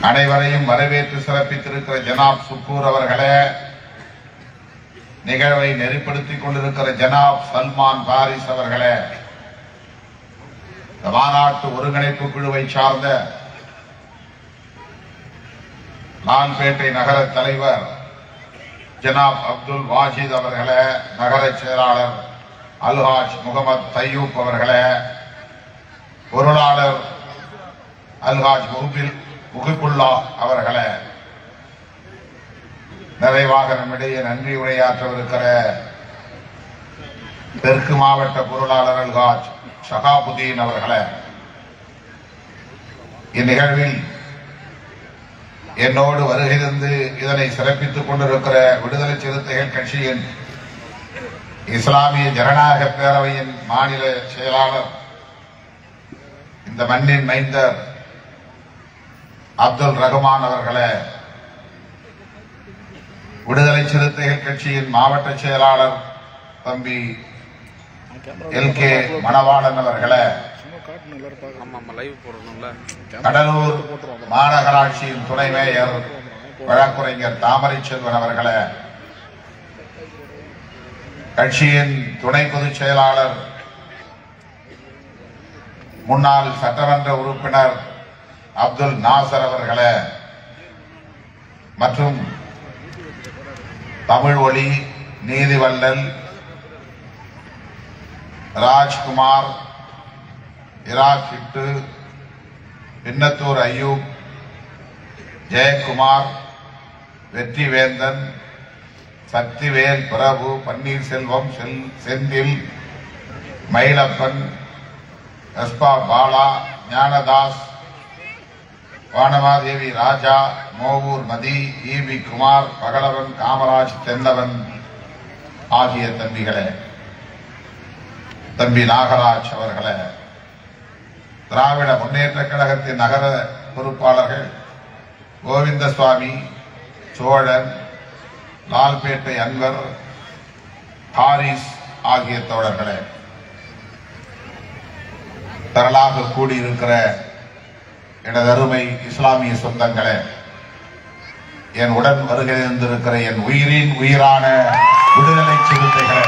அனைவரையும் வரவேற்று சிறப்பித்திருக்கிற ஜனாப் சுக்கூர் அவர்களே, நிகழ்வை நெறிப்படுத்திக் கொண்டிருக்கிற ஜனாப் சல்மான் பாரிஸ் அவர்களே, மாநாட்டு ஒருங்கிணைப்பு குழுவை சார்ந்த லால்பேட்டை நகர தலைவர் ஜனாப் அப்துல் வாஜித் அவர்களே, நகர செயலாளர் அல்ஹாஜ் முகமது தையூப் அவர்களே, பொருளாளர் அல்ஹாஜ் முகிபுல்லா அவர்களே, நிறைவாக நம்மிடையே நன்றி உரையாற்றவிருக்கிற தெற்கு மாவட்ட பொருளாளர் அல்ஹாஜ் ஷகாபுதீன் அவர்களே, இந்நிகழ்வில் என்னோடு வருகை தந்து இதனை சிறப்பித்துக் கொண்டிருக்கிற விடுதலை சிறுத்தைகள் கட்சியின் இஸ்லாமிய ஜனநாயக பேரவையின் மாநில செயலாளர், இந்த மண்ணின் மைந்தர் அப்துல் ரஹ்மான் அவர்களே, விடுதலை சிறுத்தைகள் கட்சியின் மாவட்ட செயலாளர் தம்பி LK மணவாளன் அவர்களே, கடலூர் மாநகராட்சியின் துணை மேயர் வழக்குரைஞர் தாமரை செல்வன் அவர்களே, கட்சியின் துணை பொதுச் செயலாளர் முன்னாள் சட்டமன்ற உறுப்பினர் அப்துல் நாசர் அவர்களே, மற்றும் தமிழ் ஒளி நீதிவல்லல் ராஜ்குமார், இராக்கிட்டு, பின்னத்தூர் ஐயூப், ஜெயக்குமார், வெற்றிவேந்தன், சக்திவேல், பிரபு, பன்னீர்செல்வம், செந்தில், மயிலப்பன், எஸ்பா பாலா, ஞானதாஸ், வானமாதேவி ராஜா, மோவூர் மதி, EB குமார், பகலவன், காமராஜ், தென்னவன் ஆகிய தம்பிகளே, தம்பி நாகராஜ் அவர்களே, திராவிட முன்னேற்ற கழகத்தின் நகர பொறுப்பாளர்கள் கோவிந்தசுவாமி, சோழன், லால்பேட்டை அன்வர், ஹாரிஸ் ஆகிய தோழர்களே, திரளாக கூடியிருக்கிற எனதருமை இஸ்லாமிய சொந்தங்களே, என் உடன் வருகை இருந்திருக்கிற என் உயிரின் உயிரான விடுதலை சிறுத்தைகளே,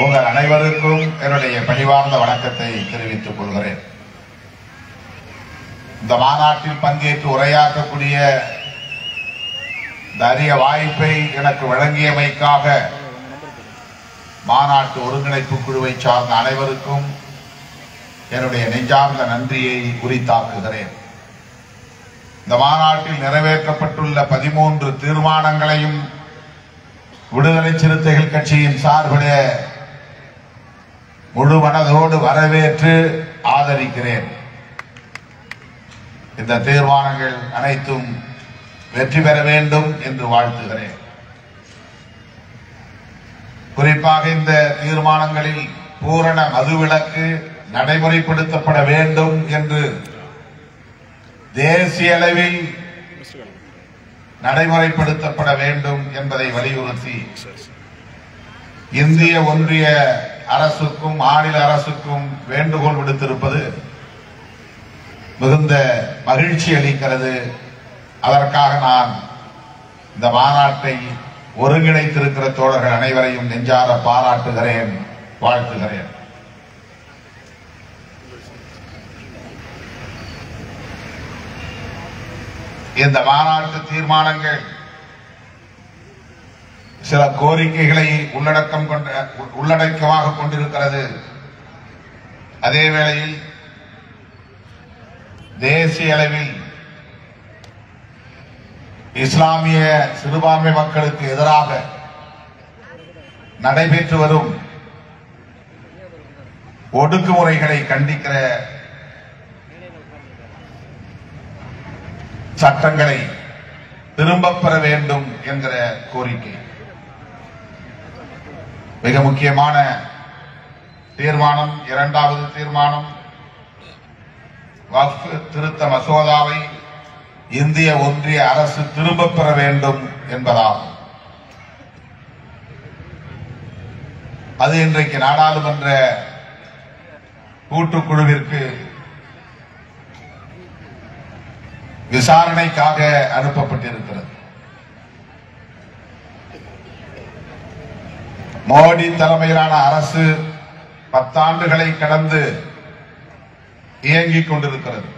உங்கள் அனைவருக்கும் என்னுடைய பணிவார்ந்த வணக்கத்தை தெரிவித்துக் கொள்கிறேன். இந்த மாநாட்டில் பங்கேற்று உரையாற்றக்கூடிய இந்த அரிய வாய்ப்பை எனக்கு வழங்கியமைக்காக மாநாட்டு ஒருங்கிணைப்பு குழுவை சார்ந்த அனைவருக்கும் என்னுடைய நெஞ்சார்ந்த நன்றியை உரித்தாக்குகிறேன். இந்த மாநாட்டில் நிறைவேற்றப்பட்டுள்ள 13 தீர்மானங்களையும் விடுதலை சிறுத்தைகள் கட்சியின் சார்பிலே முழு மனதோடு வரவேற்று ஆதரிக்கிறேன். இந்த தீர்மானங்கள் அனைத்தும் வெற்றி பெற வேண்டும் என்று வாழ்த்துகிறேன். குறிப்பாக இந்த தீர்மானங்களில் பூரண மதுவிலக்கு நடைமுறைப்படுத்தப்பட வேண்டும் என்று தேசிய அளவில் நடைமுறைப்படுத்தப்பட வேண்டும் என்பதை வலியுறுத்தி இந்திய ஒன்றிய அரசுக்கும் மாநில அரசுக்கும் வேண்டுகோள் விடுத்திருப்பது மிகுந்த மகிழ்ச்சி அளிக்கிறது. அதற்காக நான் இந்த மாநாட்டை ஒருங்கிணைத்திருக்கிற தோழர்கள் அனைவரையும் நெஞ்சார பாராட்டுகிறேன், வாழ்த்துகிறேன். இந்த மாநாட்டு தீர்மானங்கள் சில கோரிக்கைகளை உள்ளடக்கமாக கொண்டிருக்கிறது. அதே வேளையில் தேசிய அளவில் இஸ்லாமிய சிறுபான்மை மக்களுக்கு எதிராக நடைபெற்று வரும் ஒடுக்குமுறைகளை கண்டிக்கிற சட்டங்களை திரும்பப் பெற வேண்டும் என்கிற கோரிக்கை. மிக முக்கியமான தீர்மானம், இரண்டாவது தீர்மானம், வக்ஃப் திருத்த மசோதாவை இந்திய ஒன்றிய அரசு திரும்பப் பெற வேண்டும் என்பதாகும். அது இன்றைக்கு நாடாளுமன்ற கூட்டுக்குழுவிற்கு விசாரணைக்காக அனுப்பப்பட்டிருக்கிறது. மோடி தலைமையிலான அரசு 10 ஆண்டுகளை கடந்து இயங்கிக் கொண்டிருக்கிறது.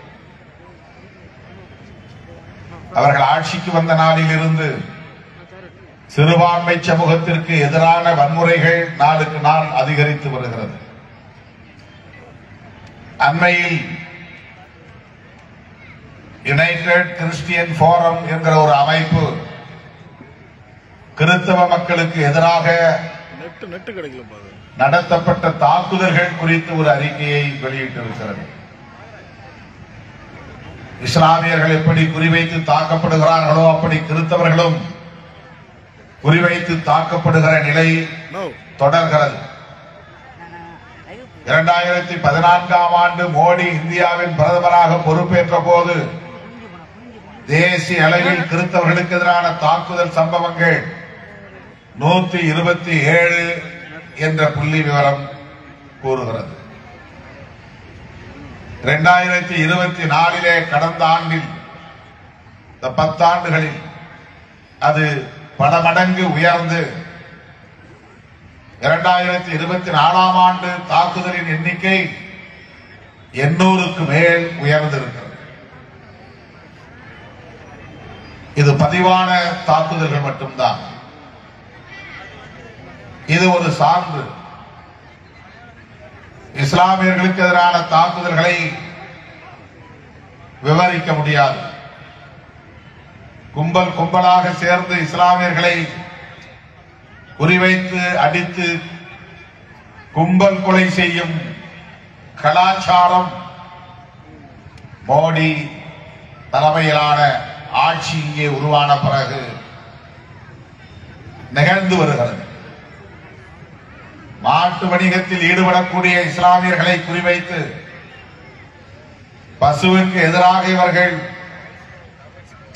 அவர்கள் ஆட்சிக்கு வந்த நாளில் இருந்து சிறுபான்மை சமூகத்திற்கு எதிரான வன்முறைகள் நாளுக்கு நாள் அதிகரித்து வருகிறது. அண்மையில் யுனைடெட் கிறிஸ்டியன் போரம் என்கிற ஒரு அமைப்பு கிறிஸ்தவ மக்களுக்கு எதிராக நடத்தப்பட்ட தாக்குதல்கள் குறித்து ஒரு அறிக்கையை வெளியிட்டிருக்கிறது. இஸ்லாமியர்கள் எப்படி குறிவைத்து தாக்கப்படுகிறார்களோ அப்படி கிறிஸ்தவர்களும் குறிவைத்து தாக்கப்படுகிற நிலை தொடர்கிறது. 2014ஆம் ஆண்டு மோடி இந்தியாவின் பிரதமராக பொறுப்பேற்ற போது தேசிய அளவில் கிறிஸ்தவர்களுக்கு எதிரான தாக்குதல் சம்பவங்கள் 127 என்ற புள்ளி விவரம் கூறுகிறது. 2024 கடந்த ஆண்டில் இந்த 10 ஆண்டுகளில் அது பல மடங்கு உயர்ந்து 2024ஆம் ஆண்டு தாக்குதலின் எண்ணிக்கை 800க்கு மேல் உயர்ந்திருக்கிறது. இது பதிவான தாக்குதல்கள் மட்டும்தான். இது ஒரு சான்று. இஸ்லாமியர்களுக்கு எதிரான தாக்குதல்களை விவரிக்க முடியாது. கும்பல் கும்பலாக சேர்ந்து இஸ்லாமியர்களை குறிவைத்து அடித்து கும்பல் கொலை செய்யும் கலாச்சாரம் மோடி தலைமையிலான ஆட்சி இங்கே உருவான பிறகு நிகழ்ந்து வருகிறது. மாட்டு வணிகத்தில் ஈடுபடக்கூடிய இஸ்லாமியர்களை குறிவைத்து பசுவிற்கு எதிராக இவர்கள்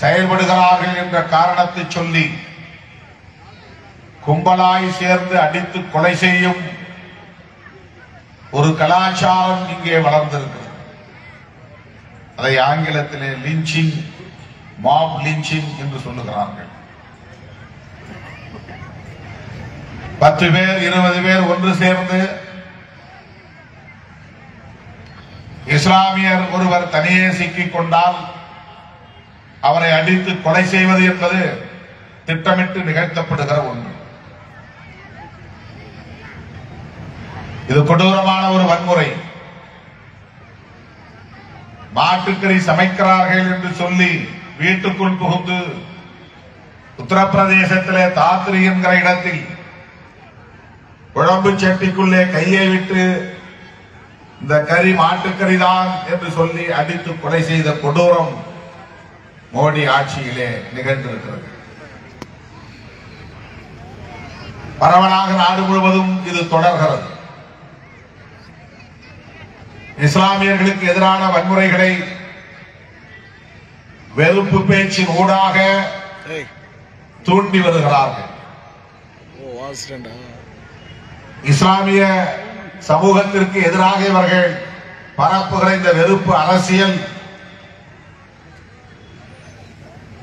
செயல்படுகிறார்கள் என்ற காரணத்தை சொல்லி கும்பலாய் சேர்ந்து அடித்து கொலை செய்யும் ஒரு கலாச்சாரம் இங்கே வளர்ந்திருக்கிறது. அதை ஆங்கிலத்திலே லிஞ்சிங், மாப் லிஞ்சிங் என்று சொல்லுகிறார்கள். 10 பேர் 20 பேர் ஒன்று சேர்ந்து இஸ்லாமியர் ஒருவர் தனியே சிக்கிக் கொண்டால் அவரை அடித்து கொலை செய்வது என்பது திட்டமிட்டு நிகழ்த்தப்படுகிற ஒன்று. இது கொடூரமான ஒரு வன்முறை. மாட்டுக்கறி சமைக்கிறார்கள் என்று சொல்லி வீட்டுக்குள் புகுந்து உத்தரப்பிரதேசத்திலே தாத்ரி என்கிற இடத்தில் குழம்பு சட்டிக்குள்ளே கையை விட்டு இந்த கறி மாட்டுக்கறிதான் என்று சொல்லி அடித்து கொலை செய்த கொடூரம் மோடி ஆட்சியிலே நிகழ்ந்திருக்கிறது. பரவலாக நாடு முழுவதும் இது தொடர்கிறது. இஸ்லாமியர்களுக்கு எதிரான வன்முறைகளை வெறுப்பு பேச்சின் ஊடாக தூண்டி வருகிறார்கள். இஸ்லாமிய சமூகத்திற்கு எதிராக இவர்கள் பரப்புகிற இந்த வெறுப்பு அரசியல்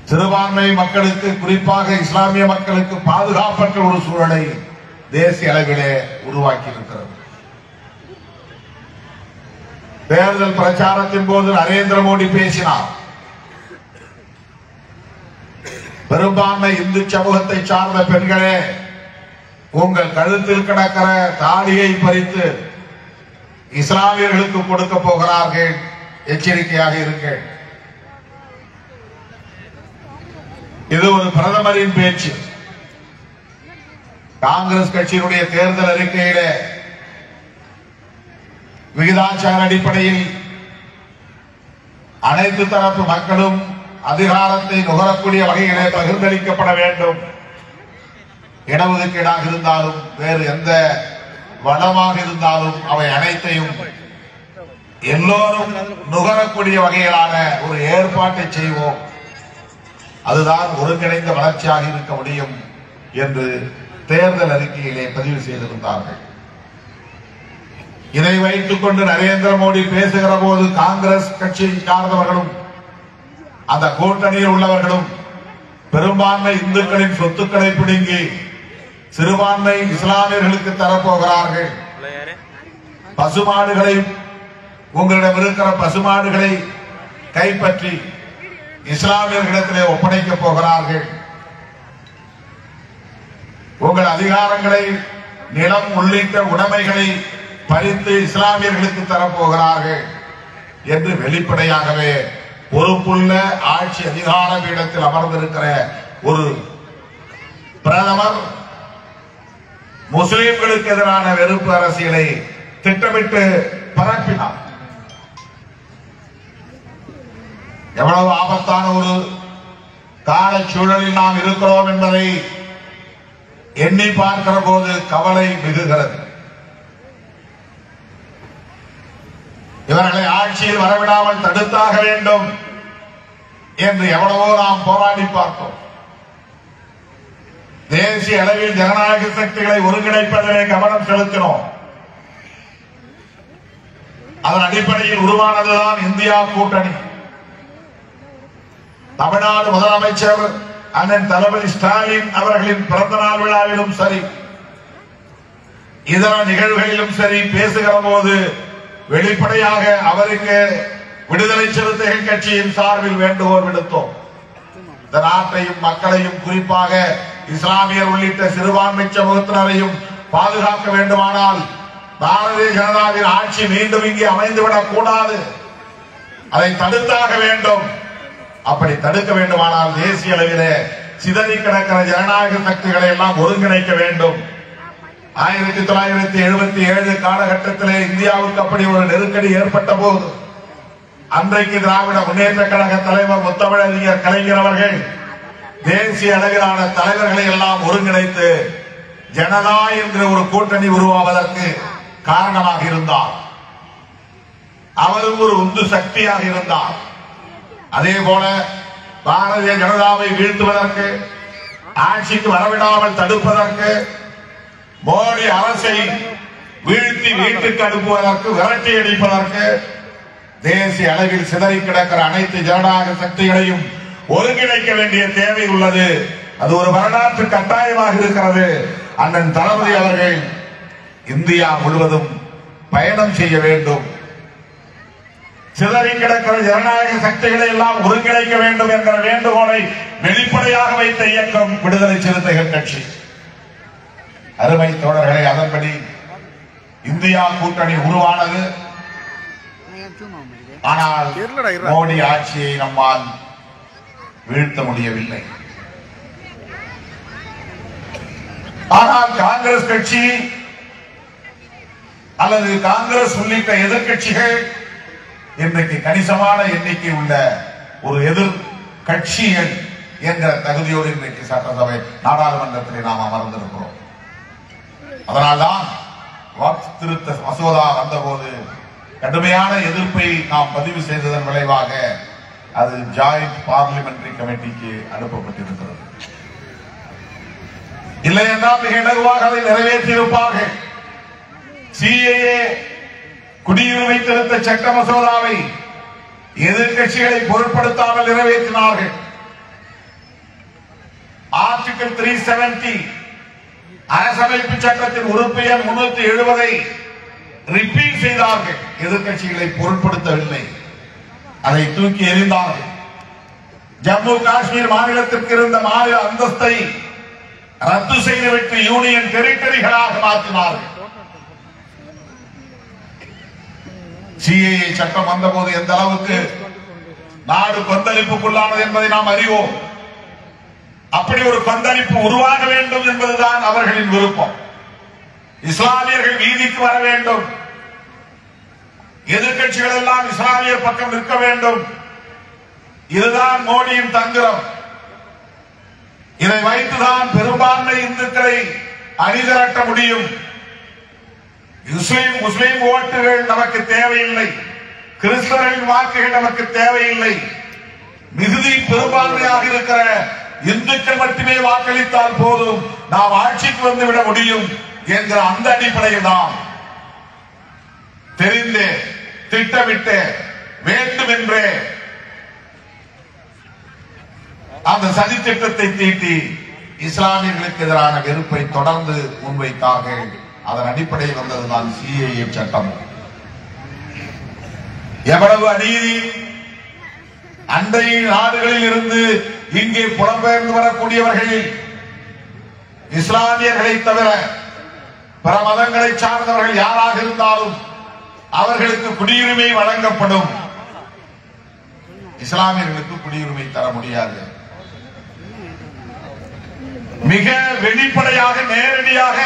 சிறுபான்மை மக்களுக்கு, குறிப்பாக இஸ்லாமிய மக்களுக்கு பாதுகாப்பற்ற ஒரு சூழலை தேசிய அளவிலே உருவாக்கி இருக்கிறது. தேர்தல் பிரச்சாரத்தின் போது நரேந்திர மோடி பேசினார். பெரும்பான்மை இந்து சமூகத்தை சார்ந்த பெண்களே, உங்கள் கழுத்தில் கிடக்கிற தாடியை பறித்து இஸ்லாமியர்களுக்கு கொடுக்க போகிறார்கள், எச்சரிக்கையாக இருங்கள். இது ஒரு பிரதமரின் பேச்சு. காங்கிரஸ் கட்சியினுடைய தேர்தல் அறிக்கையிலே விகிதாச்சார அடிப்படையில் அனைத்து தரப்பு மக்களும் அதிகாரத்தை நுகரக்கூடிய வகையிலே பகிர்ந்தளிக்கப்பட வேண்டும். இடஒதுக்கீடாக இருந்தாலும் வேறு எந்த வளமாக இருந்தாலும் அவை அனைத்தையும் எல்லோரும் நுகரக்கூடிய வகையிலான ஒரு ஏற்பாட்டை செய்வோம். அதுதான் ஒருங்கிணைந்த வளர்ச்சியாக இருக்க முடியும் என்று தேர்தல் அறிக்கையிலே பதிவு செய்திருந்தார்கள். இதை வைத்துக் கொண்டு நரேந்திர மோடி பேசுகிற போது காங்கிரஸ் கட்சியை சார்ந்தவர்களும் அந்த கூட்டணியில் உள்ளவர்களும் பெரும்பான்மை இந்துக்களின் சொத்துக்களை பிடுங்கி சிறுபான்மை இஸ்லாமியர்களுக்கு தரப்போகிறார்கள். பசுமாடுகளை, உங்களிடம் இருக்கிற பசுமாடுகளை கைப்பற்றி இஸ்லாமியர்களிடத்திலே ஒப்படைக்கப் போகிறார்கள். உங்கள் அதிகாரங்களை, நிலம் உள்ளிட்ட உடைமைகளை பறித்து இஸ்லாமியர்களுக்கு தரப்போகிறார்கள் என்று வெளிப்படையாகவே பொறுப்புள்ள ஆட்சி அதிகார பீடத்தில் அமர்ந்திருக்கிற ஒரு பிரதமர் முஸ்லிம்களுக்கு எதிரான வெறுப்பு அரசியலை திட்டமிட்டு பரப்பினார். எவ்வளவு ஆபத்தான ஒரு கால சூழலில் நாம் இருக்கிறோம் என்பதை எண்ணி பார்க்கிற போது கவலை மிகுகிறது. இவர்களை ஆட்சியில் வரவிடாமல் தடுத்தாக வேண்டும் என்று எவ்வளவோ நாம் போராடி பார்த்தோம். தேசிய அளவில் ஜனநாயக சக்திகளை ஒருங்கிணைப்பதிலே கவனம் செலுத்தினோம். அதன் அடிப்படையில் உருவானதுதான் இந்தியா கூட்டணி. தமிழ்நாடு முதலமைச்சர் அண்ணன் தளபதி ஸ்டாலின் அவர்களின் பிறந்தநாள் விழாவிலும் சரி, இதர நிகழ்வுகளிலும் சரி பேசுகிற போது வெளிப்படையாக அவருக்கு விடுதலை சிறுத்தைகள் கட்சியின் சார்பில் வேண்டுகோள் விடுத்தோம். இந்த நாட்டையும் மக்களையும், குறிப்பாக இஸ்லாமியர் உள்ளிட்ட சிறுபான்மை சமூகத்தினரையும் பாதுகாக்க வேண்டுமானால் பாரதிய ஜனதாவின் ஆட்சி மீண்டும் இங்கே அமைந்துவிடக் கூடாது. அதை தடுத்தாக வேண்டும். அப்படி தடுக்க வேண்டுமானால் தேசிய அளவிலே சிதறி கிடக்கிற ஜனநாயக சக்திகளை எல்லாம் ஒருங்கிணைக்க வேண்டும். 1977 காலகட்டத்திலே இந்தியாவுக்கு அப்படி ஒரு நெருக்கடி ஏற்பட்ட போது அன்றைக்கு திராவிட முன்னேற்ற கழக தலைவர் முத்தமிழறிஞர் கலைஞர் அவர்கள் தேசிய அளவிலான தலைவர்களை எல்லாம் ஒருங்கிணைத்து ஜனதா என்ற ஒரு கூட்டணி உருவாவதற்கு காரணமாக இருந்தார். அவரும் ஒரு உந்து சக்தியாக இருந்தார். அதே போல பாரதிய ஜனதாவை வீழ்த்துவதற்கு, ஆட்சிக்கு வரவிடாமல் தடுப்பதற்கு, மோடி அரசை வீழ்த்தி வீட்டுக்கு அனுப்புவதற்கு, விரட்டி அடிப்பதற்கு தேசிய அளவில் சிதறி கிடக்கிற அனைத்து ஜனநாயக சக்திகளையும் ஒருங்கிணைக்க வேண்டிய தேவை உள்ளது. அது ஒரு வரலாற்று கட்டாயமாக இருக்கிறது. அண்ணன் தளபதி அவர்கள் இந்தியா முழுவதும் பயணம் செய்ய வேண்டும். சிதறி கிடக்கிற ஜனநாயக சக்திகளை எல்லாம் ஒருங்கிணைக்க வேண்டும் என்கிற வேண்டுகோளை வெளிப்படையாக வைத்த இயக்கம் விடுதலை சிறுத்தைகள் கட்சி. அருமை தோழர்களே, அதன்படி இந்தியா கூட்டணி உருவானது. ஆனால் மோடி ஆட்சியை நம்மால் வீழ்த்த முடியவில்லை. ஆனால் காங்கிரஸ் கட்சி அல்லது காங்கிரஸ் உள்ளிட்ட எதிர்கட்சிகள் இன்றைக்கு கணிசமான எண்ணிக்கை உள்ள ஒரு எதிர் கட்சிகள் என்ற தகுதியோடு இன்றைக்கு சட்டசபை நாடாளுமன்றத்தில் நாம் அமர்ந்திருக்கிறோம். அதனால்தான் வக்ஃப் திருத்த மசோதா வந்தபோது கடுமையான எதிர்ப்பை நாம் பதிவு செய்ததன் விளைவாக அது ஜாயிண்ட் பார்லிமெண்டரி கமிட்டிக்கு அனுப்பப்பட்டிருக்கிறது. இல்லை என்றால் மிக இலகுவாக அதை நிறைவேற்றியிருப்பார்கள். சிஏஏ குடியுரிமை திருத்த சட்ட மசோதாவை எதிர்கட்சிகளை பொருட்படுத்தாமல் நிறைவேற்றினார்கள். ஆர்டிகிள் 370 அரசமைப்பு சட்டத்தின் உறுப்பு எண் 370 ரிப்பீட் செய்தார்கள். எதிர்கட்சிகளை பொருட்படுத்தவில்லை, அதை தூக்கி எறிந்தார்கள். ஜம்மு காஷ்மீர் மாநிலத்திற்கு இருந்த மாநில அந்தஸ்தை ரத்து செய்துவிட்டு யூனியன் டெரிட்டரிகளாக மாற்றினார்கள். சிஏஏ சட்டம் வந்தபோது எந்த அளவுக்கு நாடு கொந்தளிப்புக்குள்ளானது என்பதை நாம் அறிவோம். அப்படி ஒரு கொந்தளிப்பு உருவாக வேண்டும் என்பதுதான் அவர்களின் விருப்பம். இஸ்லாமியர்கள் வீதிக்கு வர வேண்டும், எதிர்கட்சிகள் எல்லாம் இஸ்லாமியர் பக்கம் நிற்க வேண்டும். இதுதான் மோடியின் தந்திரம். இதை வைத்துதான் பெரும்பான்மை இந்துக்களை அணிதிரட்ட முடியும். முஸ்லிம் ஓட்டுகள் நமக்கு தேவையில்லை, கிறிஸ்தவர்களின் வாக்குகள் நமக்கு தேவையில்லை. மிகுதி பெரும்பான்மையாக இருக்கிற இந்துக்கள் மட்டுமே வாக்களித்தால் போதும், நாம் ஆட்சிக்கு வந்துவிட முடியும் என்கிற அந்த அடிப்படையில் தான் தெரிந்து திட்டமிட்டு வேண்டும் என்று அந்த சதி திட்டத்தை தீட்டி இஸ்லாமியர்களுக்கு எதிரான வெறுப்பை தொடர்ந்து முன்வைத்தார்கள். அதன் அடிப்படையில் வந்ததுதான் சிஏஏ சட்டம். எவ்வளவு அநீதி! அண்டை நாடுகளில் இருந்து இங்கே புலம்பெயர்ந்து வரக்கூடியவர்கள் இஸ்லாமியர்களை தவிர பிற மதங்களை சார்ந்தவர்கள் யாராக இருந்தாலும் அவர்களுக்கு குடியுரிமை வழங்கப்படும். இஸ்லாமியர்களுக்கு குடியுரிமை தர முடியாது. மிக வெளிப்படையாக நேரடியாக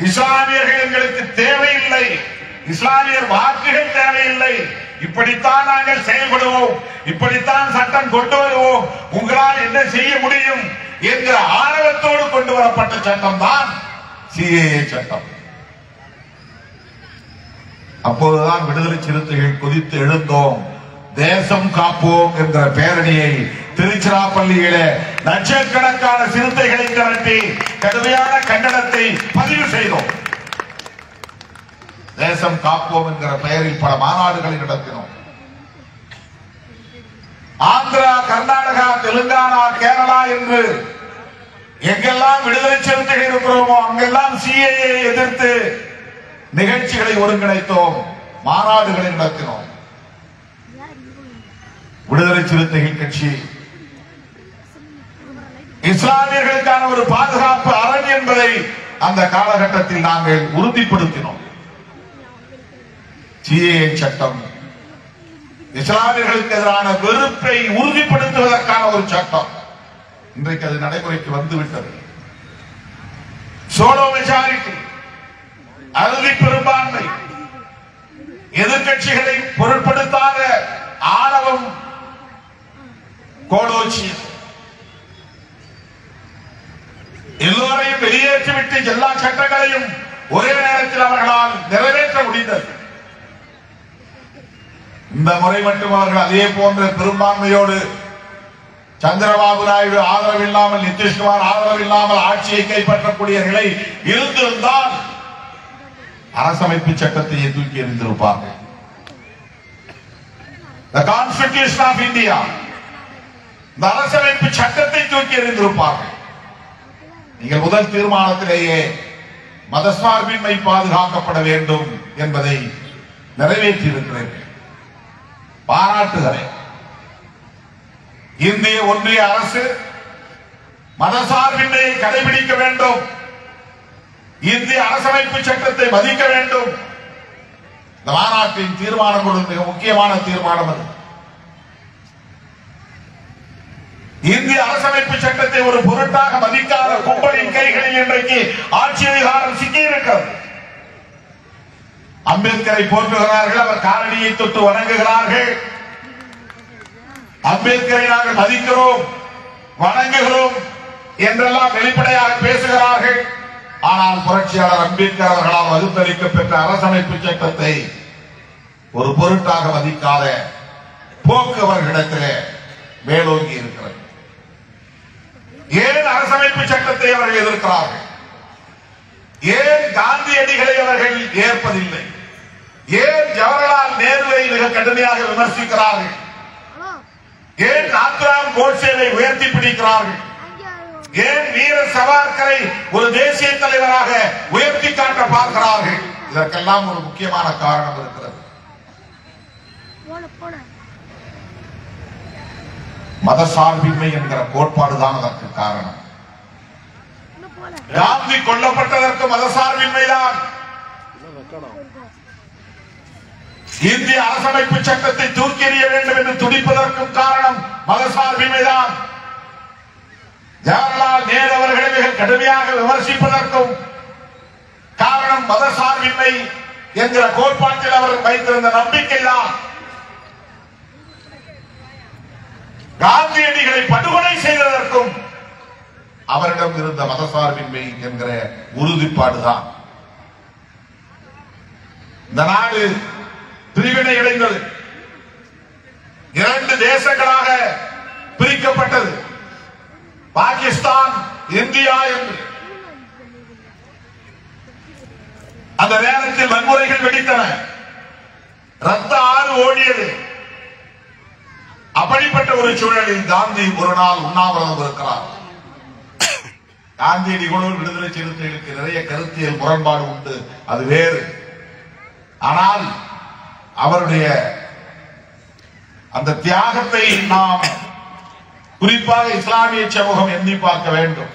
இஸ்லாமியர்கள் எங்களுக்கு தேவையில்லை, இஸ்லாமியர் வாக்குகள் தேவையில்லை, இப்படித்தான் நாங்கள் செயல்படுவோம், இப்படித்தான் சட்டம் கொண்டு வருவோம், உங்களால் என்ன செய்ய முடியும் என்கிற ஆணவத்தோடு கொண்டு வரப்பட்ட சட்டம் தான் சிஏஏ சட்டம். அப்போதுதான் விடுதலை சிறுத்தைகள் கொதித்து எழுந்தோம். தேசம் காப்போம் என்கிற பேரணியை திருச்சிராப்பள்ளியில லட்சக்கணக்கான சிறுத்தைகளை திரட்டி கடுமையான கண்டனத்தை பதிவு செய்தோம். தேசம் காப்போம் என்கிற பெயரில் பல மாநாடுகளை நடத்தினோம். ஆந்திரா, கர்நாடகா, தெலுங்கானா, கேரளா என்று எங்கெல்லாம் விடுதலை சிறுத்தைகள் இருக்கிறோமோ அங்கெல்லாம் சிஏஏ எதிர்த்து நிகழ்ச்சிகளை ஒருங்கிணைத்தோம், மாநாடுகளை நடத்தினோம். விடுதலை சிறுத்தைகள் கட்சி இஸ்லாமியர்களுக்கான ஒரு பாதுகாப்பு அரண் என்பதை அந்த காலகட்டத்தில் நாங்கள் உறுதிப்படுத்தினோம். சிஏஏ சட்டம் இஸ்லாமியர்களுக்கு எதிரான வெறுப்பை உறுதிப்படுத்துவதற்கான ஒரு சட்டம். இன்றைக்கு அது நடைமுறைக்கு வந்துவிட்டது. சோலோ மெஜாரிட்டி, அறுதி பெரும்பான்மை, எதிர்கட்சிகளை பொருட்படுத்தாத ஆணவம், கோலோச்சி, எல்லோரையும் வெளியேற்றிவிட்டு எல்லா சட்டங்களையும் ஒரே நேரத்தில் அவர்களால் நிறைவேற்ற முடிந்தது. இந்த முறை மட்டும் அவர்கள் அதே போன்ற பெரும்பான்மையோடு சந்திரபாபு நாயுடு ஆதரவு இல்லாமல், நிதிஷ்குமார் ஆதரவு இல்லாமல் ஆட்சியை கைப்பற்றக்கூடிய நிலை இருந்திருந்தால் அரசமைப்பு சட்டத்தையே தூக்கி எறிந்திருப்பார்கள். The Constitution of India, இந்த அரசமைப்பு சட்டத்தை தூக்கி எறிந்திருப்பார்கள். நீங்கள் முதல் தீர்மானத்திலேயே மதசார்பின்மை பாதுகாக்கப்பட வேண்டும் என்பதை நிறைவேற்றி இருக்கிறீர்கள். பாராட்டுகிறேன். இந்திய ஒன்றிய அரசு மதசார்பின்மையை கடைபிடிக்க வேண்டும், இந்திய அரசமைப்பு சட்டத்தை மதிக்க வேண்டும். இந்த மாநாட்டின் தீர்மானம் ஒரு மிக முக்கியமான தீர்மானம். அது இந்திய அரசமைப்பு சட்டத்தை ஒரு பொருட்டாக மதிக்காத கும்பலின் கைகளில் இன்றைக்கு ஆட்சி அதிகாரம் சிக்கியிருக்கிறது. அம்பேத்கரை போற்றுகிறார்கள், அவர் காலடியை தொட்டு வணங்குகிறார்கள். அம்பேத்கரை நாங்கள் மதிக்கிறோம், வணங்குகிறோம் என்றெல்லாம் வெளிப்படையாக பேசுகிறார்கள். ஆனால் புரட்சியாளர் அம்பேத்கர் அவர்களால் வகுத்தளிக்கப்பெற்ற அரசமைப்பு சட்டத்தை ஒரு பொருட்டாக மதிக்காத போக்கு அவர்களிடத்திலே மேலோங்கி இருக்கிறது. ஏன் அரசமைப்பு சட்டத்தை அவர்கள் எதிர்க்கிறார்கள்? ஏன் காந்தியடிகளை அவர்கள் ஏற்பதில்லை? ஏன் ஜவஹர்லால் நேருவை மிக கடுமையாக விமர்சிக்கிறார்கள்? ஏன் நாத்ராம் கோட்சேவை உயர்த்தி பிடிக்கிறார்கள்? ஏன் வீர சவார்கரை ஒரு தேசிய தலைவராக உயர்த்தி காட்ட பார்க்கிறார்கள்? இதற்கெல்லாம் ஒரு முக்கியமான காரணம் இருக்கிறது. மதசார்பின்மை என்கிற கோட்பாடுதான் அதற்கு காரணம். காந்தி கொல்லப்பட்டதற்கு மதசார்பின்மைதான். இந்திய அரசமைப்பு சட்டத்தை தூக்கி எறிய வேண்டும் என்று துடிப்பதற்கும் காரணம் மதசார்பின்மைதான். ஜவஹர்லால் நேரு அவர்களை மிக கடுமையாக விமர்சிப்பதற்கும் காரணம் மதசார்பின்மை என்கிற கோட்பாட்டில் அவர் வைத்திருந்த நம்பிக்கைதான். காந்தியடிகளை படுகொலை செய்வதற்கும் அவரிடம் இருந்த மதசார்பின்மை என்கிற உறுதிப்பாடுதான். இந்த நாடு பிரிவினை அடைந்தது, இரண்டு தேசங்களாக பிரிக்கப்பட்டது, பாகிஸ்தான், இந்தியா என்று. அந்த நேரத்தில் வன்முறைகள் வெடித்தன. ரத்த ஆறு ஓடியது. அப்படிப்பட்ட ஒரு சூழலில் காந்தி ஒரு நாள் உண்ணாவிரதம் இருக்கிறார். காந்தியடிகளோடு விடுதலை சிறுத்தைகளுக்கு நிறைய கருத்தியல் முரண்பாடு உண்டு, அது வேறு. ஆனால் அவருடைய அந்த தியாகத்தை நாம் குறிப்பாக இஸ்லாமிய சமூகம் எண்ணி பார்க்க வேண்டும்.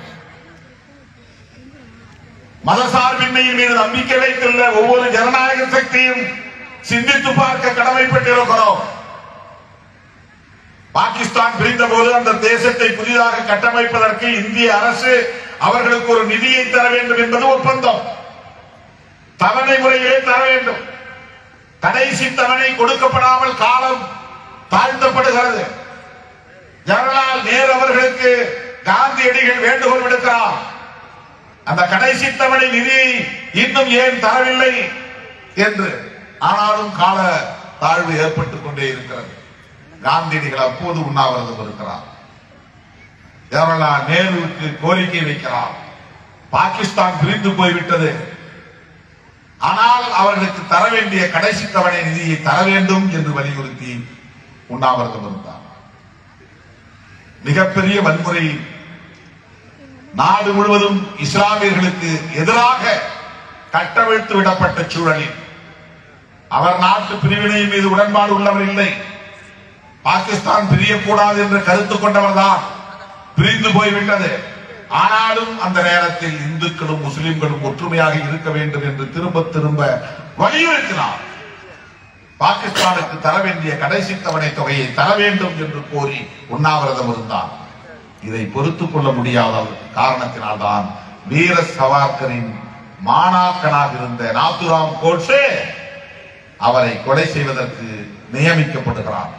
மதசார்பின்மையின் மீது நம்பிக்கை வைத்துள்ள ஒவ்வொரு ஜனநாயக சக்தியும் சிந்தித்து பார்க்க கடமைப்பட்டிருக்கிறோம். பாகிஸ்தான் பிரிந்த போது அந்த தேசத்தை புதிதாக கட்டமைப்பதற்கு இந்திய அரசு அவர்களுக்கு ஒரு நிதியை தர வேண்டும் என்பது ஒப்பந்தம். தவணை முறையிலே தர வேண்டும். கடைசி தவணை கொடுக்கப்படாமல் காலம் தாழ்த்தப்படுகிறது. ஜவஹர்லால் நேரு அவர்களுக்கு காந்தியடிகள் வேண்டுகோள் விடுக்கிறார். அந்த கடைசி தவணை நிதியை இன்னும் ஏன் தரவில்லை என்று. ஆனாலும் கால தாழ்வு ஏற்பட்டுக் கொண்டே இருக்கிறது. காந்தியடிகள் அப்போது உண்ணாவிரதம் இருக்கிறார். ஜவஹர்லால் நேருவுக்கு கோரிக்கை வைக்கிறார். பாகிஸ்தான் பிரிந்து போய்விட்டது, ஆனால் அவர்களுக்கு தர வேண்டிய கடைசி தவணை நிதியை தர வேண்டும் என்று வலியுறுத்தி உண்ணாவிரதம் இருந்தார். மிகப்பெரிய வன்முறை நாடு முழுவதும் இஸ்லாமியர்களுக்கு எதிராக கட்டவிழ்த்து விடப்பட்ட சூழலில் அவர் நாட்டு பிரிவினை மீது உடன்பாடு உள்ளவர் இல்லை. பாகிஸ்தான் பிரியக்கூடாது என்ற கருத்து கொண்டவர் தான். பிரிந்து போய்விட்டது. ஆனாலும் அந்த நேரத்தில் இந்துக்களும் முஸ்லிம்களும் ஒற்றுமையாக இருக்க வேண்டும் என்று திரும்ப திரும்ப வலியுறுத்தினார். பாகிஸ்தானுக்கு தர வேண்டிய கடைசி தவணை தொகையை தர வேண்டும் என்று கோரி உண்ணாவிரதம் இருந்தார். இதை பொறுத்துக் கொள்ள முடியாத காரணத்தினால்தான் வீர சவார்கரின் மாணாக்கனாக இருந்த நாதுராம் கோட்சே அவரை கொலை செய்வதற்கு நியமிக்கப்படுகிறார்.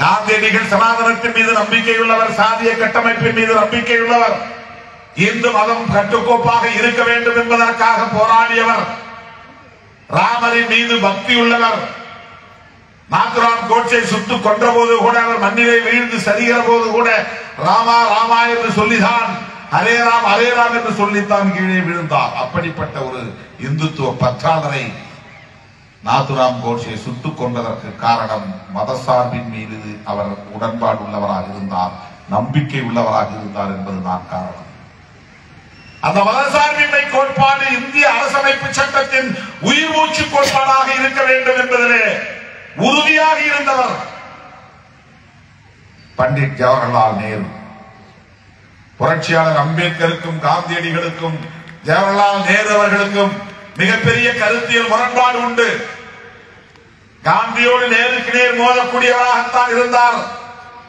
காந்தியடிகள் சனாதனத்தின் மீது நம்பிக்கையுள்ளவர், சாதிய கட்டமைப்பின் மீது நம்பிக்கையுள்ளவர், இந்து மதம் கட்டுக்கோப்பாக இருக்க வேண்டும் என்பதற்காக போராடியவர், ராமரின் மீது பக்தி உள்ளவர். நாதுராம் கோட்சே சுட்டு கொன்ற போது கூட அவர் மண்ணிலே வீழ்ந்து சரிகிற போது கூட ராமா ராமா என்று சொல்லிதான், ஹரே ராம் ஹரே ராம் என்று சொல்லித்தான் கீழே விழுந்தார். அப்படிப்பட்ட ஒரு இந்துத்துவ பற்றாளரை நாதுராம் கோட்சே சுட்டுக் கொண்டதற்கு காரணம் மதசார்பின் மீது அவர் உடன்பாடு உள்ளவராக இருந்தார், நம்பிக்கை உள்ளவராக இருந்தார் என்பதுதான் காரணம். அந்த மதசார்பின்மை கோட்பாடு இந்திய அரசமைப்பு சட்டத்தின் உயிர் மூச்சு கோட்பாடாக இருக்க வேண்டும் என்பதிலே உறுதியாக இருந்தவர் பண்டிட் ஜவஹர்லால் நேரு. புரட்சியாளர் அம்பேத்கருக்கும் காந்தியடிகளுக்கும் ஜவஹர்லால் நேரு அவர்களுக்கும் மிகப்பெரிய கருத்தியல் முரண்பாடு உண்டு. காந்தியோடு நேருக்கு நேர் மோதக்கூடியவராகத்தான் இருந்தார்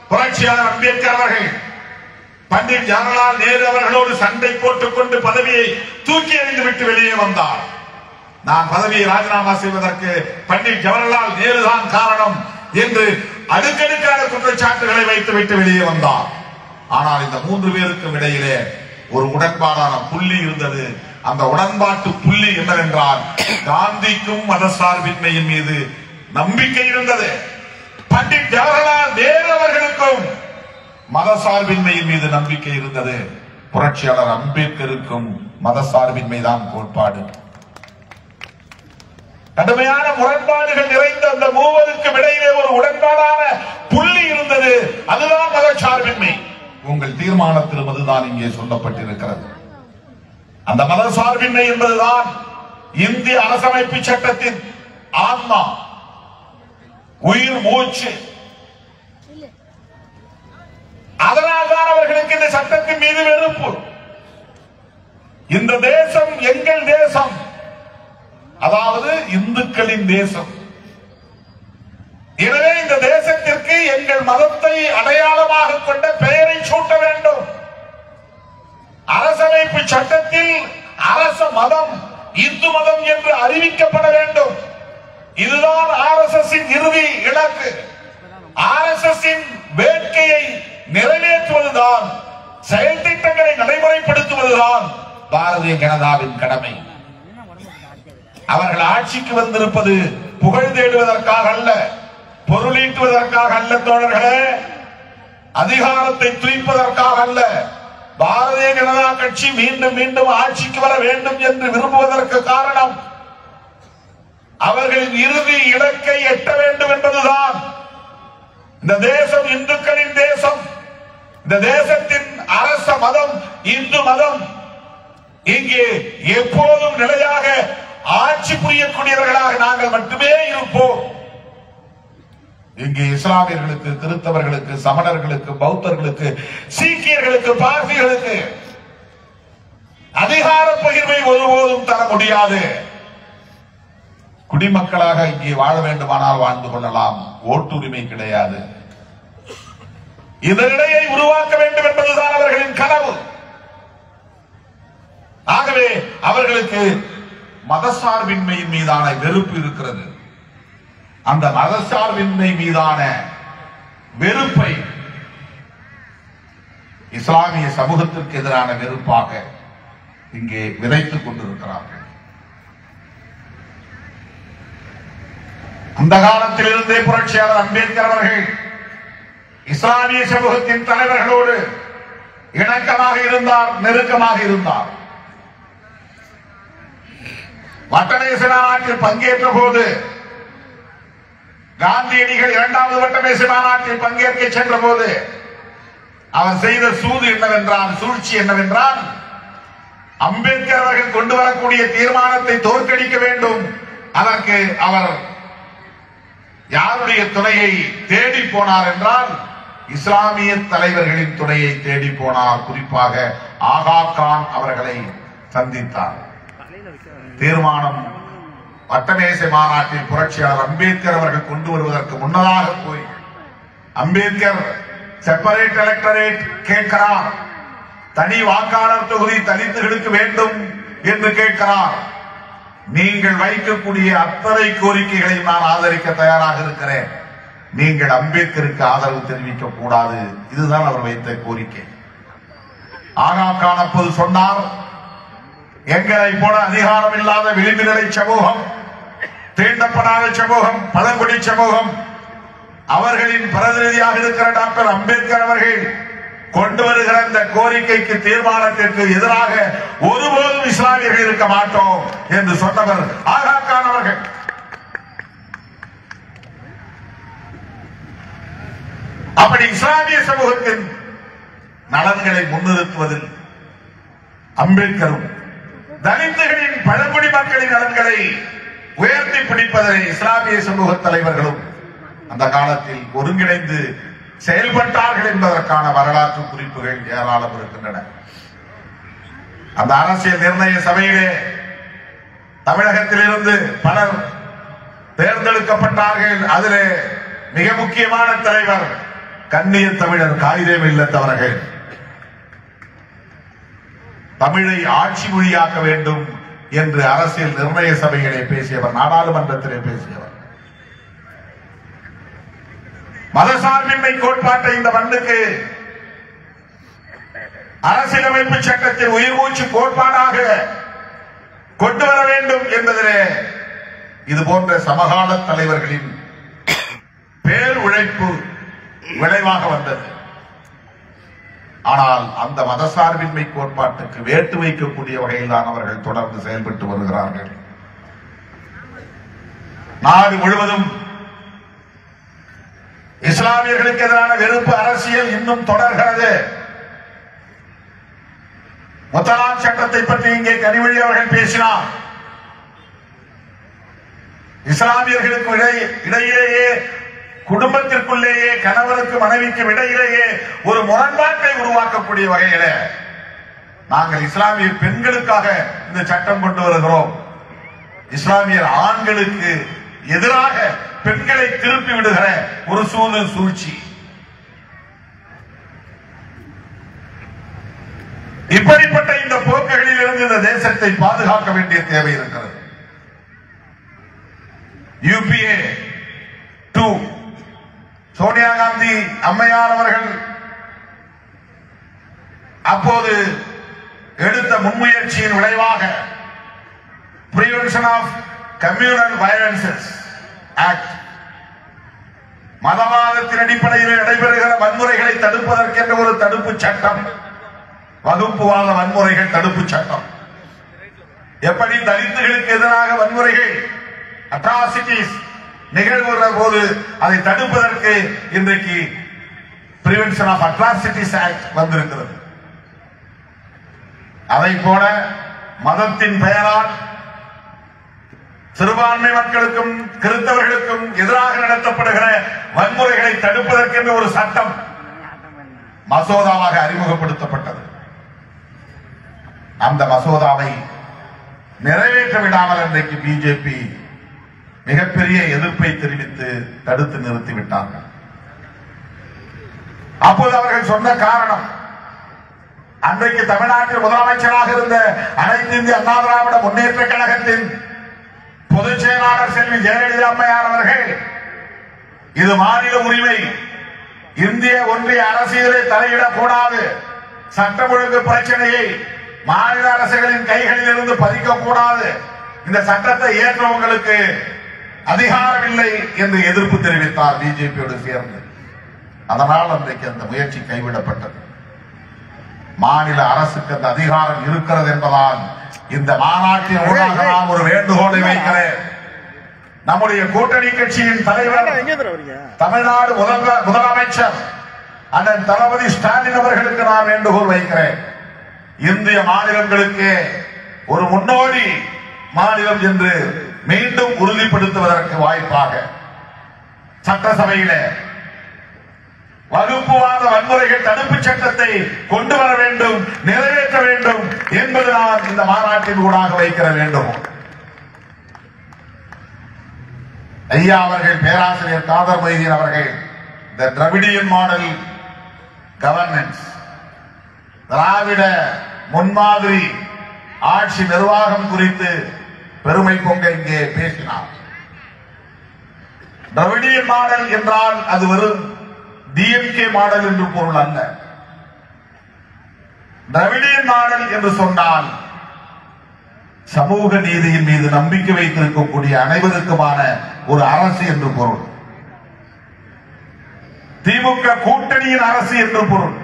புரட்சியாளர் அம்பேத்கர் அவர்கள். பண்டிட் ஜவஹர்லால் நேரு அவர்களோடு சண்டை போட்டுக் கொண்டு பதவியை தூக்கி எறிந்து விட்டு வெளியே வந்தார். நான் பதவியை ராஜினாமா செய்வதற்கு பண்டிட் ஜவஹர்லால் நேரு தான் காரணம் என்று அடுக்கடுக்கான குற்றச்சாட்டுகளை வைத்துவிட்டு வெளியே வந்தார். ஆனால் இந்த மூன்று பேருக்கும் இடையிலே ஒரு உடன்பாடான புள்ளி இருந்தது. அந்த உடன்பாட்டு புள்ளி என்னவென்றால் காந்திக்கும் மதசார்பின்மையின் மீது நம்பிக்கை இருந்தது. பண்டிட் ஜவஹர்லால் நேரு அவர்களுக்கும் மதசார்பின்மையின் மீது நம்பிக்கை இருந்தது. புரட்சியாளர் அம்பேத்கருக்கும் மதசார்பின்மை தான் கோட்பாடு. கடுமையான முரண்பாடுகள் நிறைந்த அந்த மூவருக்கும் இடையிலே ஒரு உடன்பாடான புள்ளி இருந்தது. அதுதான் மதசார்பின்மை. உங்கள் தீர்மானத்திலும் அதுதான் இங்கே சொல்லப்பட்டிருக்கிறது. அந்த மதசார்பின்மை என்பதுதான் இந்திய அரசமைப்பு சட்டத்தின் ஆன்மா, உயிர் மூச்சு. அதனால்தான் அவர்களுக்கு இந்த சட்டத்தின் மீது வெறுப்பு. இந்த தேசம் எங்கள் தேசம், அதாவது இந்துக்களின் தேசம். எனவே இந்த தேசத்திற்கு எங்கள் மதத்தை அடையாளமாக கொண்ட பெயரை சூட்ட வேண்டும். அரசமைப்பு சட்டத்தில் அரச மதம் இந்து மதம் என்று அறிவிக்கப்பட வேண்டும். இதுதான் RSS இறுதி இலக்கு. RSS வேட்கையை நிறைவேற்றுவதுதான், செயல் திட்டங்களை நடைமுறைப்படுத்துவதுதான் பாரதிய ஜனதாவின் கடமை. அவர்கள் ஆட்சிக்கு வந்திருப்பது புகழ் தேடுவதற்காக அல்ல, பொருளீட்டுவதற்காக அல்ல தோழர்களே, அதிகாரத்தை துய்ப்பதற்காக அல்ல. பாரதிய ஜனதா கட்சி மீண்டும் மீண்டும் ஆட்சிக்கு வர வேண்டும் என்று விரும்புவதற்கு காரணம் அவர்களின் இறுதி இலக்கை எட்ட வேண்டும் என்பதுதான். இந்த தேசம் இந்துக்களின் தேசம். இந்த தேசத்தின் அரச மதம் இந்து மதம். இங்கே எப்போதும் நிலையாக ஆட்சி புரியக்கூடியவர்களாக நாங்கள் மட்டுமே இருப்போம். இங்கே இஸ்லாமியர்களுக்கு, கிறிஸ்தவர்களுக்கு, சமணர்களுக்கு, பௌத்தர்களுக்கு, சீக்கியர்களுக்கு, பார்சிகளுக்கு அதிகார பகிர்வை ஒருபோதும் தர முடியாது. குடிமக்களாக இங்கே வாழ வேண்டுமானால் வாழ்ந்து கொள்ளலாம். ஓட்டுரிமை கிடையாது. இந்த நிலையை உருவாக்க வேண்டும் என்பதுதான் அவர்களின் கனவு. ஆகவே அவர்களுக்கு மதசார்பின்மையின் மீதான வெறுப்பு இருக்கிறது. அந்த மதசார்பின்மை மீதான வெறுப்பை இஸ்லாமிய சமூகத்திற்கு எதிரான வெறுப்பாக இங்கே விதைத்துக் கொண்டிருக்கிறார்கள். அந்த காலத்திலிருந்தே புரட்சியாளர் அம்பேத்கர் அவர்கள் இஸ்லாமிய சமூகத்தின் தலைவர்களோடு இணக்கமாக இருந்தார், நெருக்கமாக இருந்தார். வட்டமேசை மாநாட்டில் பங்கேற்ற போது காந்தியடிகள் இரண்டாவது வட்டமேசை மாநாட்டில் பங்கேற்க சென்ற போது அவர் செய்த சூது என்னவென்றால், சூழ்ச்சி என்னவென்றால், அம்பேத்கர் அவர்கள் கொண்டு வரக்கூடிய தீர்மானத்தை தோற்கடிக்க வேண்டும். அதற்கு அவர் யாருடைய துணையை தேடி போனார் என்றால், இஸ்லாமிய தலைவர்களின் துணையை தேடி போனார். குறிப்பாக ஆகா கான் அவர்களை சந்தித்தார். தீர்மானம் வட்டமேசை மாநாட்டில் புரட்சியாளர் அம்பேத்கர் அவர்கள் கொண்டு வருவதற்கு முன்னதாக போய் அம்பேத்கர் செப்பரேட் எலக்டரேட் கேட்கிறார். தனி வாக்காளர் தொகுதி தலித்துகளுக்கு வேண்டும் என்று கேட்கிறார். நீங்கள் வைக்கக்கூடிய அத்தனை கோரிக்கைகளை நான் ஆதரிக்க தயாராக இருக்கிறேன். நீங்கள் அம்பேத்கருக்கு ஆதரவு தெரிவிக்க கூடாது. இதுதான் அவர் வைத்த கோரிக்கை. ஆகா கான் அப்போது சொன்னார், எங்களை போல அதிகாரம் இல்லாத விளிம்புநிலை சமூகம், தீண்டப்படாத சமூகம், பழங்குடி சமூகம், அவர்களின் பிரதிநிதியாக இருக்கிற டாக்டர் அம்பேத்கர் அவர்கள் கொண்டு வருகிற இந்த கோரிக்கைக்கு, தீர்மானத்திற்கு எதிராக ஒருபோதும் இஸ்லாமியர்கள் இருக்க மாட்டோம் என்று சொன்னவர் ஆகா கான் அவர்கள். அப்படி இஸ்லாமிய சமூகத்தின் நலன்களை முன்னிறுத்துவதில் அம்பேத்கரும், தலித்துகளின் பழங்குடி மக்களின் நலன்களை உயர்த்தி பிடிப்பதில் இஸ்லாமிய சமூக தலைவர்களும் அந்த காலத்தில் ஒருங்கிணைந்து செயல்பட்டார்கள் என்பதற்கான வரலாற்று குறிப்புகள் ஏராளம் இருக்கின்றன. அந்த அரசியல் நிர்ணய சபையிலே தமிழகத்திலிருந்து பலர் தேர்ந்தெடுக்கப்பட்டார்கள். அதிலே மிக முக்கியமான தலைவர் கண்ணிய தமிழர் காயிதே மில்லத் அவர்கள். தமிழை ஆட்சி மொழியாக்க வேண்டும் என்று அரசியல் நிர்ணய சபையிலே பேசியவர், நாடாளுமன்றத்திலே பேசியவர். மதசார்பின்மை கோட்பாட்டை இந்த மண்ணுக்கு அரசியலமைப்பு சட்டத்தில் உயிர்மூச்சு கோட்பாடாக கொண்டு வர வேண்டும் என்பதிலே இது போன்ற சமகால தலைவர்களின் பேர் உழைப்பு விளைவாக வந்தது. ஆனால் அந்த மதசார்பின்மை கோட்பாட்டுக்கு வேட்டு வைக்கக்கூடிய வகையில் தான் அவர்கள் தொடர்ந்து செயல்பட்டு வருகிறார்கள். நாடு முழுவதும் இஸ்லாமியர்களுக்கு எதிரான வெறுப்பு அரசியல் இன்னும் தொடர்கிறது. முத்தலாக் சட்டத்தை பற்றி இங்கே கனிமொழி அவர்கள் பேசினார். இஸ்லாமியர்களுக்கு இடையிலேயே, குடும்பத்திற்குள்ளேயே, கணவருக்கு மனைவிக்கும் இடையிலேயே ஒரு முரண்பாட்டை உருவாக்கக்கூடிய வகையில நாங்கள் இஸ்லாமிய பெண்களுக்காக இந்த சட்டம் கொண்டு வருகிறோம். இஸ்லாமியர் ஆண்களுக்கு எதிராக பெண்களை திருப்பி விடுகிற ஒரு சூழ்ச்சி. இப்படிப்பட்ட இந்த போக்குகளில் இருந்து இந்த தேசத்தை பாதுகாக்க வேண்டிய தேவை இருக்கிறது. யூபிஏ 2 சோனியா காந்தி அம்மையார் அவர்கள் அப்போது எடுத்த முன்முயற்சியின் விளைவாக prevention of communal violences act, மதவாதத்தின் அடிப்படையில் நடைபெறுகிற வன்முறைகளை தடுப்பதற்கென்ற ஒரு தடுப்பு சட்டம், வகுப்புவாத வன்முறைகள் தடுப்பு சட்டம். எப்படி தலித்துகளுக்கு எதிராக வன்முறைகள் அட்ராசிட்டிஸ் நிகழ்வுற போது அதை தடுப்பதற்கு இன்றைக்கு பிரிவென்ஷன் ஆஃப் அட்ராசிட்டிஸ் ஆக்ட் வந்திருக்கிறது. அதை போல மதத்தின் பெயரால் சிறுபான்மை மக்களுக்கும் கிறிஸ்தவர்களுக்கும் எதிராக நடத்தப்படுகிற வன்முறைகளை தடுப்பதற்கென்று ஒரு சட்டம் மசோதாவாக அறிமுகப்படுத்தப்பட்டது. அந்த மசோதாவை நிறைவேற்ற விடாமல் இன்றைக்கு பிஜேபி மிகப்பெரிய எதிர்ப்பை தெரிவித்து தடுத்து நிறுத்திவிட்டார்கள். அப்போது அவர்கள் சொன்ன காரணம், அன்றைக்கு தமிழ்நாட்டில் முதலமைச்சராக இருந்த அனைத்து இந்திய அண்ணா திராவிட முன்னேற்ற கழகத்தின் பொதுச் செயலாளர் செல்வி ஜெயலலிதா அம்மையார் அவர்கள், இது மாநில உரிமை, இந்திய ஒன்றிய அரசியலை தலையிடக்கூடாது, சட்டம் ஒழுங்கு பிரச்சனையை மாநில அரசுகளின் கைகளில் இருந்து பறிக்கக்கூடாது, இந்த சட்டத்தை ஏற்றவங்களுக்கு அதிகாரம் இல்லை என்று எதிர்ப்பு தெரிவித்தார் பிஜேபியோடு சேர்ந்து. அதனால் அன்றைக்கு அந்த முயற்சி கைவிடப்பட்டது. மாநில அரசுக்கு அந்த அதிகாரம் இருக்கிறது என்பதால் இந்த மாநாட்டின் ஊடாக நான் ஒரு வேண்டுகோளை வைக்கிறேன். நம்முடைய கூட்டணி கட்சியின் தலைவர், தமிழ்நாடு முதலமைச்சர் அண்ணன் தளபதி ஸ்டாலின் அவர்களுக்கு நான் வேண்டுகோள் வைக்கிறேன். இந்திய மாநிலங்களுக்கு ஒரு முன்னோடி மாநிலம் என்று மீண்டும் உறுதிப்படுத்துவதற்கு வாய்ப்பாக சட்டசபையில வகுப்புவாத வன்முறைகள் தடுப்பு சட்டத்தை கொண்டு வர வேண்டும், நிறைவேற்ற வேண்டும் என்பது நான் இந்த மாநாட்டின் ஊடாக வைக்கிற வேண்டும். ஐயா அவர்கள், பேராசிரியர் காதர் மொய்தீன் அவர்கள், தி திராவிடியன் மாடல் கவர்னன்ஸ், திராவிட முன்மாதிரி ஆட்சி நிர்வாகம் குறித்து பெருமை பொங்க இங்கே பேசினார். திராவிடியன் மாடல் என்றால் அது வெறும் டிஎம்கே மாடல் என்று பொருள் அல்ல. திராவிடியன் மாடல் என்று சொன்னால் சமூக நீதியின் மீது நம்பிக்கை வைத்திருக்கக்கூடிய அனைவருக்குமான ஒரு அரசு என்று பொருள். திமுக கூட்டணியின் அரசு என்று பொருள்.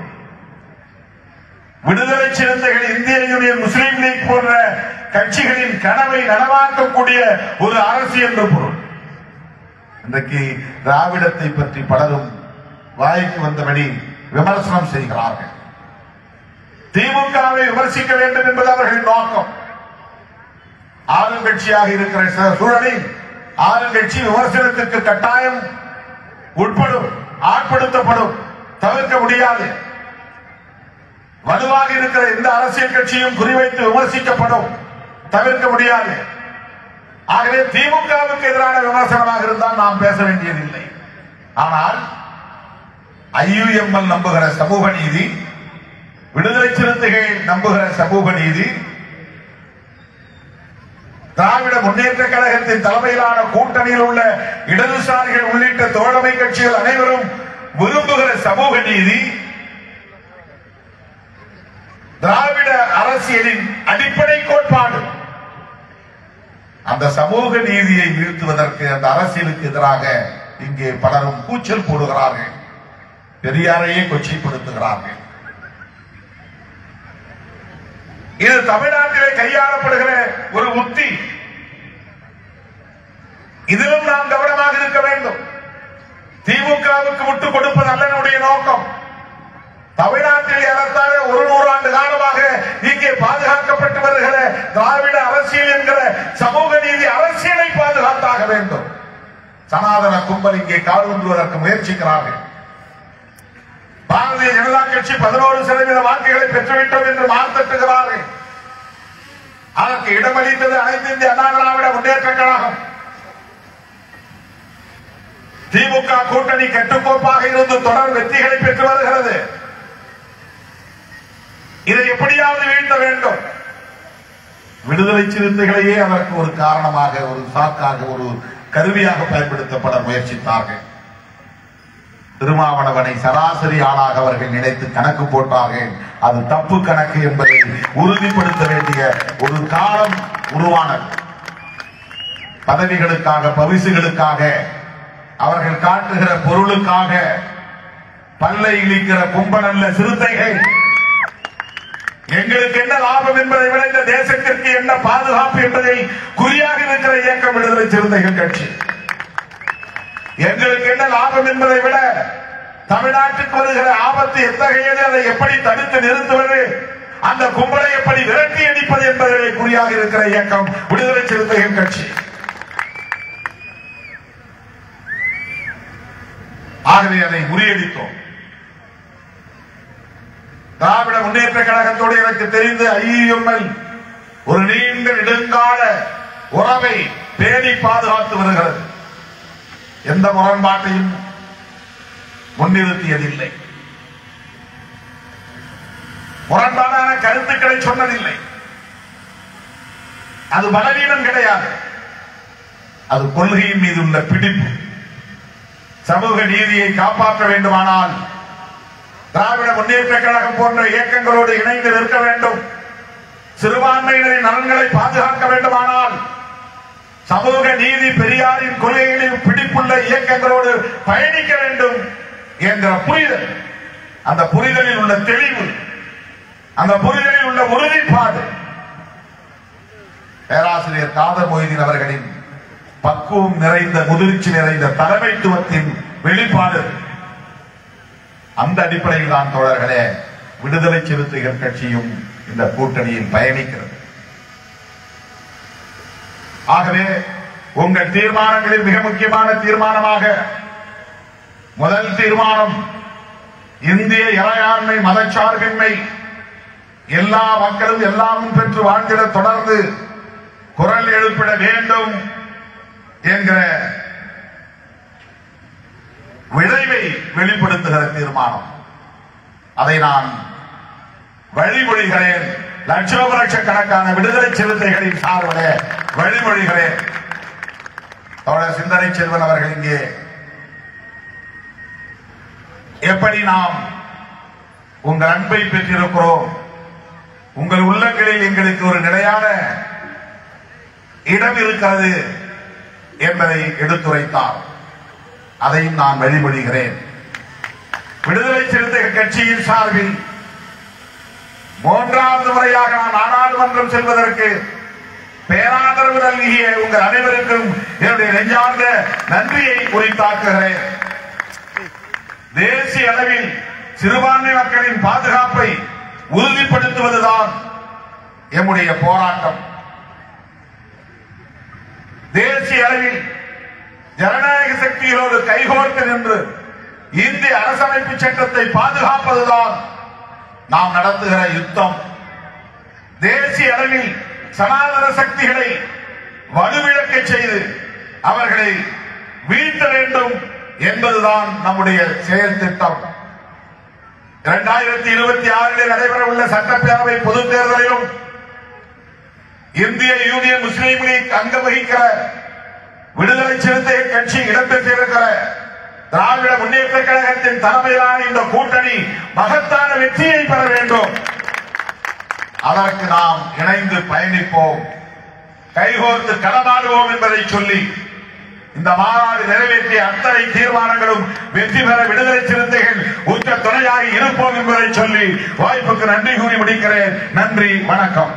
விடுதலை சிறுத்தைகள், இந்திய யூனியன் முஸ்லீம் லீக் போன்ற கட்சிகளின் கனவை நனவாக்கக்கூடிய ஒரு அரசு என்று பொருள். இன்றைக்கு திராவிடத்தை பற்றி பலரும் வாய்க்கு வந்தபடி விமர்சனம் செய்கிறார்கள். திமுகவை விமர்சிக்க வேண்டும் என்பது அவர்களின் நோக்கம். ஆளுங்கட்சியாக இருக்கிற சூழலில் ஆளுங்கட்சி விமர்சனத்திற்கு கட்டாயம் உட்படும், ஆட்படுத்தப்படும், தவிர்க்க முடியாது. வலுவாக இருக்கிற எந்த அரசியல் கட்சியும் குறிவைத்து விமர்சிக்கப்படும், தவிர்க்க முடியாது. ஆகவே திமுகவுக்கு எதிரான விமர்சனமாக இருந்தால் நாம் பேச வேண்டியதில்லை. ஆனால் ஐயுஎம்எல் நம்புகிற சமூக நீதி, விடுதலை சிறுத்தைகள் நம்புகிற சமூக நீதி, திராவிட முன்னேற்ற கழகத்தின் தலைமையிலான கூட்டணியில் உள்ள இடதுசாரிகள் உள்ளிட்ட தோழமை கட்சிகள் அனைவரும் விரும்புகிற சமூக நீதி, திராவிட அரசியலின் அடிப்படை கோட்பாடு. அந்த சமூக நீதியை வீழ்த்துவதற்கு, அந்த அரசியலுக்கு எதிராக இங்கே பலரும் கூச்சல் போடுகிறார்கள், பெரியாரையே கொச்சைப்படுத்துகிறார்கள். இது தமிழ்நாட்டிலே கையாளப்படுகிற ஒரு உத்தி. இதிலும் நாம் கவனமாக இருக்க வேண்டும். திமுகவுக்கு விட்டுக் கொடுப்பது அல்ல நம்முடைய நோக்கம். தமிழ்நாட்டில் ஏறத்தாழ 100 ஆண்டு காலமாக இங்கே பாதுகாக்கப்பட்டு வருகிற திராவிட அரசியல் என்கிற சமூக நீதி அரசியலை பாதுகாத்தாக வேண்டும். சனாதன கும்பல் இங்கே கால் ஊன்றுவதற்கு முயற்சிக்கிறார்கள். பாரதிய ஜனதா கட்சி 11% வாக்குகளை பெற்றுவிட்டோம் என்று மார்த்தட்டுகிறார்கள். அதற்கு இடமளித்தது அனைத்து இந்திய அண்ணா திராவிட முன்னேற்ற கழகம். திமுக கூட்டணி கட்டுக்கோப்பாக இருந்து தொடர் வெற்றிகளை பெற்று வருகிறது. இதை எப்படியாவது வீழ்த்த வேண்டும். விடுதலை சிறுத்தைகளையே அதற்கு ஒரு காரணமாக, ஒரு சாக்காக, ஒரு கருவியாக பயன்படுத்தப்பட முயற்சித்தார்கள். திருமாவளவனை சராசரி ஆளாக அவர்கள் நினைத்து கணக்கு போட்டார்கள். அது தப்பு கணக்கு என்பதை உறுதிப்படுத்த வேண்டிய ஒரு காலம் உருவானது. பதவிகளுக்காக, பரிசுகளுக்காக, அவர்கள் காட்டுகிற பொருளுக்காக பல்லை இழிக்கிற கும்பல் அல்ல சிறுத்தைகள். எங்களுக்கு என்ன லாபம் என்பதை விட இந்த தேசத்திற்கு என்ன பாதுகாப்பு என்பதை குறியாக இருக்கிற இயக்கம் விடுதலை சிறுத்தைகள் கட்சி. எங்களுக்கு என்ன லாபம் என்பதை விட தமிழ்நாட்டுக்கு வருகிற ஆபத்து எத்தகையது, அதை எப்படி தடுத்து நிறுத்துவது, அந்த கும்பலை எப்படி விரட்டி அடிப்பது என்பதை குறியாக இருக்கிற இயக்கம் விடுதலை சிறுத்தைகள் கட்சி. ஆகவே அதை முறியடித்தோம். திராவிட முன்னேற்ற கழகத்தோடு எனக்கு தெரிந்து IUML ஒரு நீண்ட நெடுங்கால உறவை பேணி பாதுகாத்து வருகிறது. எந்த முரண்பாட்டையும் முன்னிறுத்தியதில்லை, முரண்பாடான கருத்துக்களை சொன்னதில்லை. அது பலவீனம் கிடையாது, அது கொள்கையின் மீது உள்ள பிடிப்பு. சமூக நீதியை காப்பாற்ற வேண்டுமானால் திராவிட முன்னேற்ற கழகம் போன்ற இயக்கங்களோடு இணைந்து நிற்க வேண்டும். சிறுபான்மையினரின் நலன்களை பாதுகாக்க வேண்டுமானால் சமூக நீதி, பெரியாரின் கொள்கைகளில் பிடிப்புள்ள இயக்கங்களோடு பயணிக்க வேண்டும் என்ற புரிதல், அந்த புரிதலில் உள்ள தெளிவு, அந்த புரிதலில் உள்ள உறுதிப்பாடு பேராசிரியர் காதர் மொய்தீன் அவர்களின் பக்குவம் நிறைந்த, முதிர்ச்சி நிறைந்த தலைமைத்துவத்தின் வெளிப்பாடு. அந்த அடிப்படையில் தான் தோழர்களே விடுதலை சிறுத்தைகள் கட்சியும் இந்த கூட்டணியில் பயணிக்கிறது. ஆகவே உங்கள் தீர்மானங்களில் மிக முக்கியமான தீர்மானமாக முதல் தீர்மானம் இந்திய இறையாண்மை, மதச்சார்பின்மை, எல்லா மக்களும் எல்லாமும் பெற்று வாழ்ந்திட தொடர்ந்து குரல் எழுப்பிட வேண்டும் என்கிற விளைவை வெளிப்படுத்துகிற தீர்மானம். அதை நான் வழிமொழிகிறேன். லட்சோப லட்சக்கணக்கான விடுதலை சிறுத்தைகளின் சார்பிலே வழிமொழிகிறேன். தோழர் சிந்தனை செல்வன் அவர்கள் இங்கே எப்படி நாம் உங்கள் அன்பை பெற்றிருக்கிறோம், உங்கள் உள்ளங்களில் எங்களுக்கு ஒரு நிலையான இடம் இருக்கிறது என்பதை எடுத்துரைத்தார். அதையும் நான் வழிமொழிகிறேன். விடுதலை சிறுத்தைகள் கட்சியின் சார்பில் மூன்றாவது முறையாக நான் நாடாளுமன்றம் செல்வதற்கு பேராதரவு நல்கிய உங்கள் அனைவருக்கும் என்னுடைய நெஞ்சார்ந்த நன்றியை உரித்தாக்குகிறேன். தேசிய அளவில் சிறுபான்மை மக்களின் பாதுகாப்பை உறுதிப்படுத்துவதுதான் எம்முடைய போராட்டம். தேசிய அளவில் ஜனநாயக சக்திகளோடு கைகோர்த்து நின்று இந்திய அரசமைப்பு சட்டத்தை பாதுகாப்பதுதான் நாம் நடத்துகிற யுத்தம். தேசிய அளவில் சனாதன சக்திகளை வலுவிழக்க செய்து அவர்களை வீழ்த்த வேண்டும் என்பதுதான் நம்முடைய செயல் திட்டம். 2026 நடைபெறவுள்ள சட்டப்பேரவை பொதுத் தேர்தலிலும் இந்திய யூனியன் முஸ்லீம் லீக் அங்கம் வகிக்கிற விடுதலை சிறுத்தைகள் கட்சி இடம்பெற்றிருக்கிற திராவிட முன்னேற்ற கழகத்தின் தலைமையிலான இந்த கூட்டணி மகத்தான வெற்றியை பெற வேண்டும். அதற்கு நாம் இணைந்து பயணிப்போம், கைகோர்த்து களமாடுவோம் என்பதை சொல்லி இந்த மாநாடு நிறைவேற்றிய அத்தனை தீர்மானங்களும் வெற்றி பெற விடுதலை சிறுத்தைகள் உற்ற துணையாக இருப்போம் என்பதை சொல்லி வாய்ப்புக்கு நன்றி கூறி முடிக்கிறேன். நன்றி, வணக்கம்.